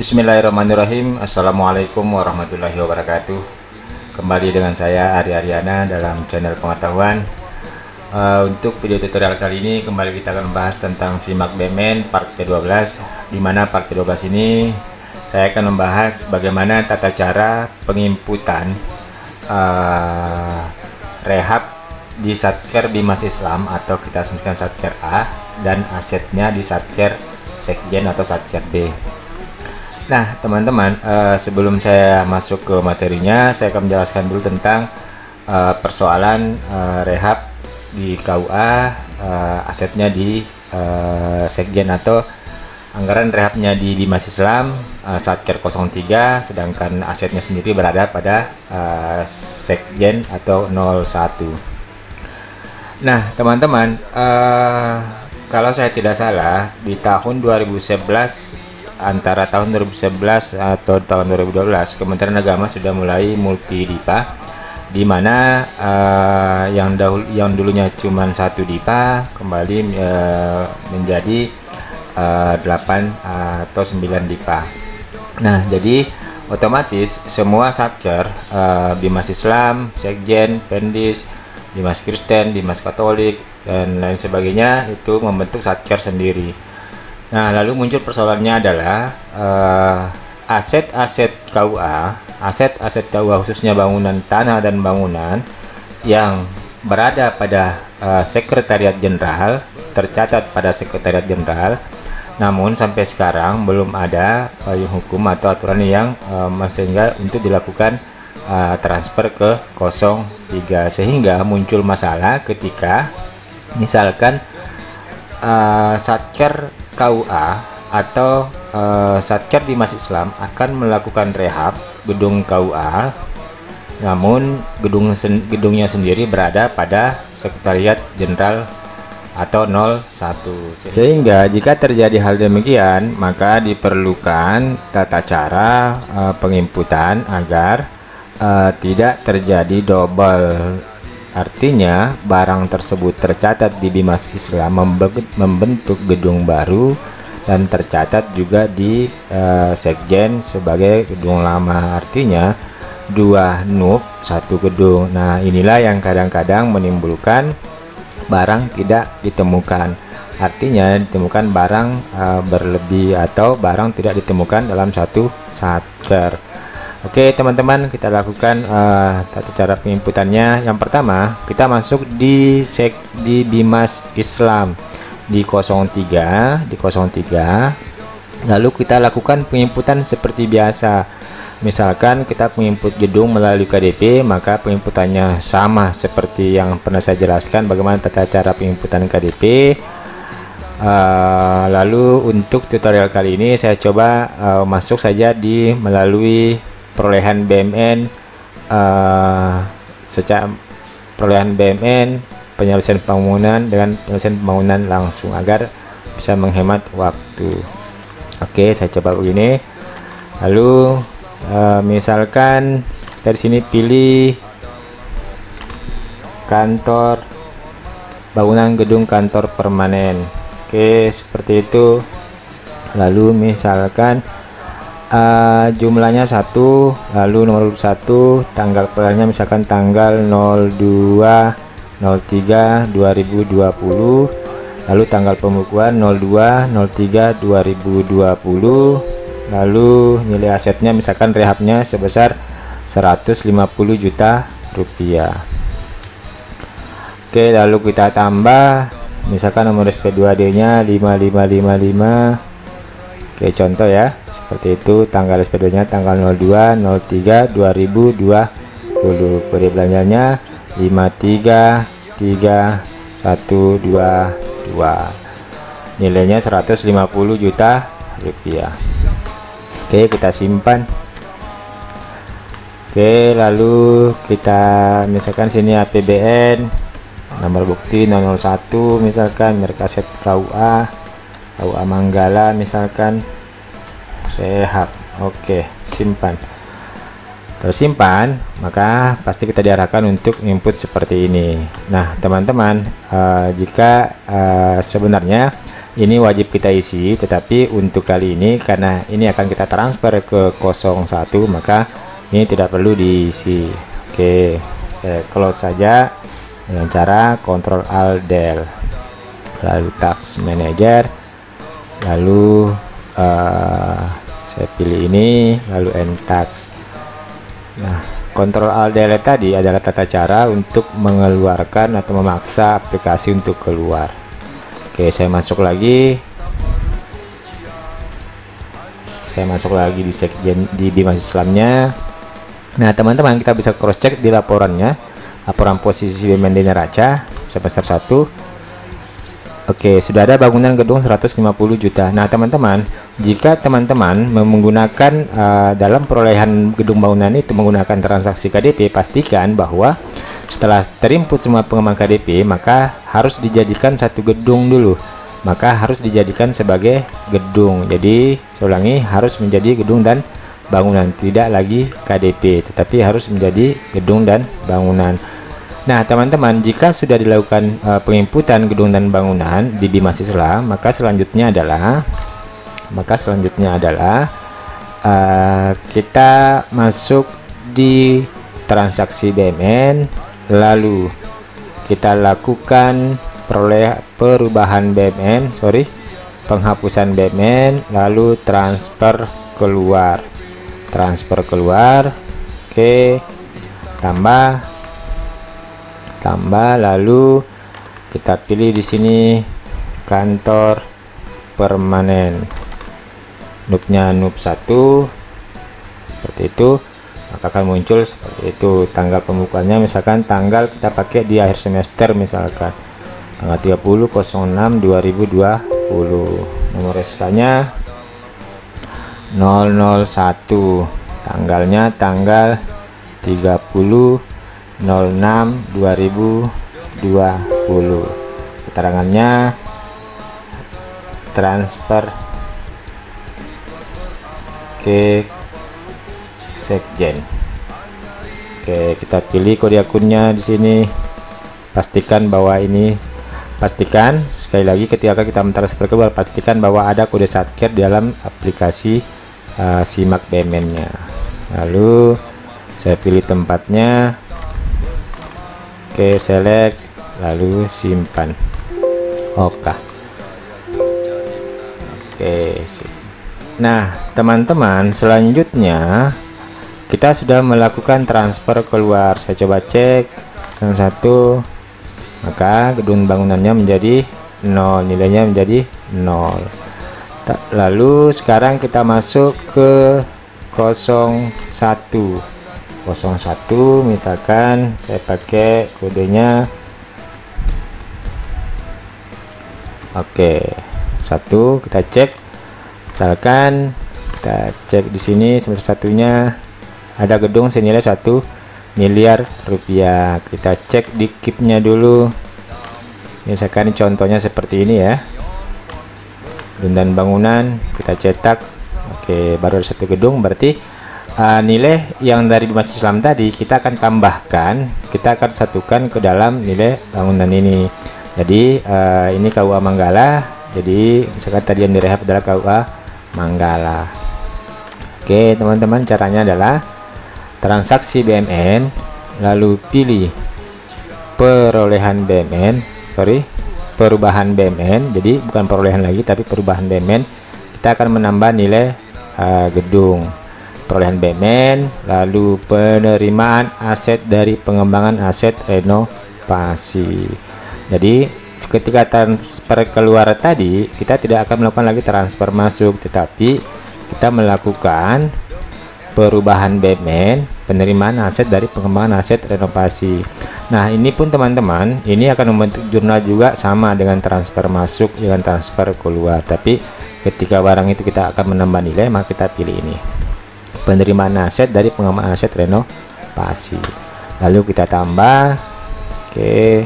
Bismillahirrahmanirrahim. Assalamualaikum warahmatullahi wabarakatuh. Kembali dengan saya Ari Aryana dalam channel pengetahuan. Untuk video tutorial kali ini kembali kita akan membahas tentang SIMAK BMN part ke-12, di mana part ke-12 ini saya akan membahas bagaimana tata cara penginputan rehab di Satker Bimas Islam atau kita sebutkan Satker A, dan asetnya di Satker Sekjen atau Satker B. Nah teman-teman, sebelum saya masuk ke materinya, saya akan menjelaskan dulu tentang persoalan rehab di KUA, asetnya di Sekjen atau anggaran rehabnya di Bimas Islam Satker 03, sedangkan asetnya sendiri berada pada Sekjen atau 01. Nah teman-teman, kalau saya tidak salah di tahun 2011, antara tahun 2011 atau tahun 2012, Kementerian Agama sudah mulai multi DIPA, di mana yang dulunya cuma satu DIPA kembali menjadi 8 atau 9 DIPA. Nah jadi otomatis semua Satker Bimas Islam, Sekjen, Pendis, Bimas Kristen, Bimas Katolik dan lain sebagainya itu membentuk Satker sendiri. Nah lalu muncul persoalannya adalah aset-aset KUA, aset-aset KUA khususnya bangunan tanah dan bangunan yang berada pada Sekretariat Jenderal, tercatat pada Sekretariat Jenderal, namun sampai sekarang belum ada payung hukum atau aturan yang sehingga untuk dilakukan transfer ke 03, sehingga muncul masalah ketika misalkan Satker KUA atau Satker Bimas Islam akan melakukan rehab gedung KUA, namun gedungnya sendiri berada pada Sekretariat Jenderal atau 01, sehingga jika terjadi hal demikian maka diperlukan tata cara penginputan agar tidak terjadi double. Artinya barang tersebut tercatat di Bimas Islam membentuk gedung baru dan tercatat juga di Sekjen sebagai gedung lama. Artinya dua NUP satu gedung. Nah inilah yang kadang-kadang menimbulkan barang tidak ditemukan. Artinya ditemukan barang berlebih atau barang tidak ditemukan dalam satu Satker. Oke teman-teman, kita lakukan tata cara penginputannya. Yang pertama kita masuk di Bimas Islam di 03, lalu kita lakukan penginputan seperti biasa. Misalkan kita menginput gedung melalui KDP, maka penginputannya sama seperti yang pernah saya jelaskan bagaimana tata cara penginputan KDP. Lalu untuk tutorial kali ini saya coba masuk saja di melalui perolehan BMN, secara perolehan BMN, penyelesaian pembangunan dengan penyelesaian pembangunan langsung agar bisa menghemat waktu. Oke, saya coba begini. Lalu misalkan dari sini pilih kantor, bangunan gedung kantor permanen. Oke, seperti itu. Lalu misalkan jumlahnya 1, lalu nomor 1, tanggal perolehannya misalkan tanggal 02/03/2020, lalu tanggal pembukuan 02/03/2020, lalu nilai asetnya misalkan rehabnya sebesar 150 juta rupiah. Oke, lalu kita tambah misalkan nomor SP2D nya 5555. Oke, contoh ya, seperti itu. Tanggal SP2 nya tanggal 02/03/2020, kode belanjanya 5333122, nilainya 150 juta rupiah. Oke, kita simpan. Oke, lalu kita misalkan sini APBN, nomor bukti 001, misalkan merek aset KUA Manggala misalkan rehab. Oke, simpan. Tersimpan, maka pasti kita diarahkan untuk input seperti ini. Nah teman-teman, jika sebenarnya ini wajib kita isi, tetapi untuk kali ini karena ini akan kita transfer ke 01, maka ini tidak perlu diisi. Oke, saya close saja dengan cara Ctrl Alt Del, lalu Task Manager, lalu saya pilih ini, lalu End Task. Nah, Ctrl Alt Delete tadi adalah tata cara untuk mengeluarkan atau memaksa aplikasi untuk keluar. Oke, saya masuk lagi di Sekjen di BIMAS Islamnya. Nah, teman-teman, kita bisa cross check di laporannya, laporan posisi BUMN di Neraca semester 1. Oke, sudah ada bangunan gedung 150 juta. Nah, teman-teman, jika teman-teman menggunakan dalam perolehan gedung bangunan itu menggunakan transaksi KDP, pastikan bahwa setelah terinput semua pengembang KDP, maka harus dijadikan satu gedung dulu. Maka harus dijadikan sebagai gedung. Jadi, saya ulangi, harus menjadi gedung dan bangunan, tidak lagi KDP, tetapi harus menjadi gedung dan bangunan. Nah, teman-teman, jika sudah dilakukan penginputan gedung dan bangunan di BIMAS Islam, maka selanjutnya adalah kita masuk di transaksi BUMN, lalu kita lakukan penghapusan BUMN, lalu transfer keluar. Oke, tambah, lalu kita pilih di sini kantor permanen, NUP-nya NUP 1 seperti itu, maka akan muncul seperti itu. Tanggal pembukaannya misalkan tanggal kita pakai di akhir semester, misalkan tanggal 30/06/2020, nomor SK-nya 001, tanggalnya tanggal 30/06/2020, keterangannya transfer ke Sekjen. Oke, kita pilih kode akunnya di sini. Pastikan sekali lagi ketika kita mentransfer keluar, pastikan bahwa ada kode satker di dalam aplikasi simak BUMN-nya. Lalu saya pilih tempatnya. Oke, select, lalu simpan. Oke. Nah, teman-teman, selanjutnya kita sudah melakukan transfer keluar. Saya coba cek yang satu, maka gedung bangunannya menjadi 0, nilainya menjadi 0. Lalu sekarang kita masuk ke 01, misalkan saya pakai kodenya satu. Kita cek, misalkan kita cek di sini semester satunya ada gedung senilai 1 miliar rupiah. Kita cek di KIP-nya dulu, misalkan contohnya seperti ini ya, gedung dan bangunan kita cetak. Oke, baru ada satu gedung, berarti nilai yang dari BIMAS Islam tadi kita akan tambahkan, kita akan satukan ke dalam nilai bangunan ini. Jadi ini KUA Manggala, jadi misalkan tadi yang direhab adalah KUA Manggala. Oke, teman-teman, caranya adalah transaksi BUMN, lalu pilih perolehan BUMN, perubahan BUMN. Jadi bukan perolehan lagi tapi perubahan BUMN. Kita akan menambah nilai gedung, perolehan BUMN, lalu penerimaan aset dari pengembangan aset renovasi. Jadi ketika transfer keluar tadi, kita tidak akan melakukan lagi transfer masuk, tetapi kita melakukan perubahan BUMN, penerimaan aset dari pengembangan aset renovasi. Nah, ini pun teman-teman, ini akan membentuk jurnal juga sama dengan transfer masuk dengan transfer keluar. Tapi ketika barang itu kita akan menambah nilai, maka kita pilih ini, penerimaan aset dari pengembangan aset renovasi. Lalu kita tambah. Oke.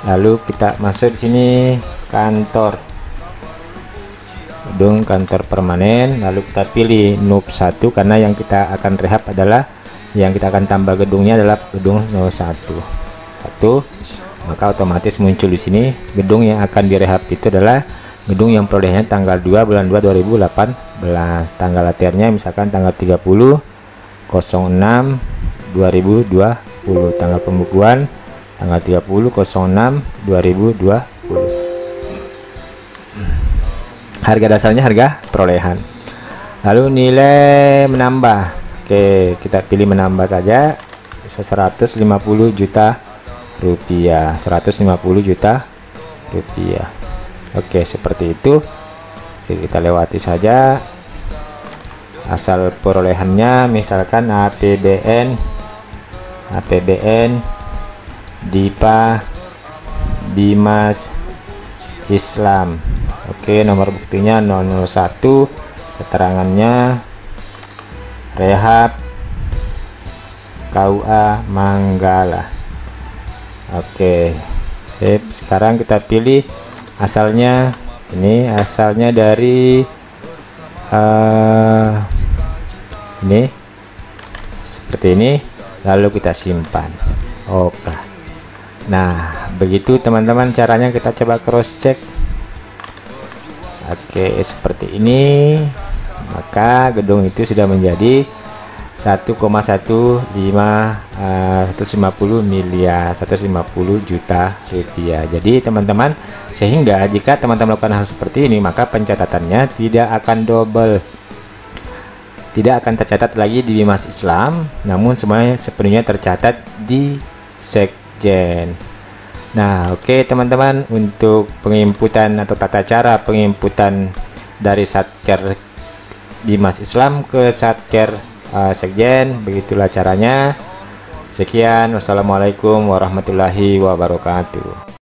Lalu kita masuk di sini kantor, gedung kantor permanen. Lalu kita pilih NUP 1 karena yang kita akan rehab adalah, yang kita akan tambah gedungnya adalah gedung 01. Maka otomatis muncul di sini gedung yang akan direhab itu adalah gedung yang perolehannya tanggal 2 bulan 2 2018, tanggal lahirnya misalkan tanggal 30/06/2020, tanggal pembukuan tanggal 30/06/2020. Harga dasarnya harga perolehan. Lalu nilai menambah. Oke, kita pilih menambah saja, 150 juta rupiah, 150 juta rupiah. Oke, seperti itu. Oke, kita lewati saja. Asal perolehannya misalkan APBN Dipa Bimas Islam. Oke, nomor buktinya 001, keterangannya Rehab KUA Manggala. Oke, sip. Sekarang kita pilih asalnya. Ini asalnya dari ini seperti ini, lalu kita simpan. Oke, nah begitu teman-teman caranya. Kita coba cross check. Oke, seperti ini, maka gedung itu sudah menjadi 1,150 miliar 150 juta rupiah. Jadi teman-teman, sehingga jika teman-teman melakukan hal seperti ini, maka pencatatannya tidak akan double, tidak akan tercatat lagi di Bimas Islam, namun semuanya sepenuhnya tercatat di Sekjen. Nah, oke teman-teman, untuk penginputan atau tata cara penginputan dari Satker Bimas Islam ke Satker Sekjen, begitulah caranya. Sekian, wassalamualaikum warahmatullahi wabarakatuh.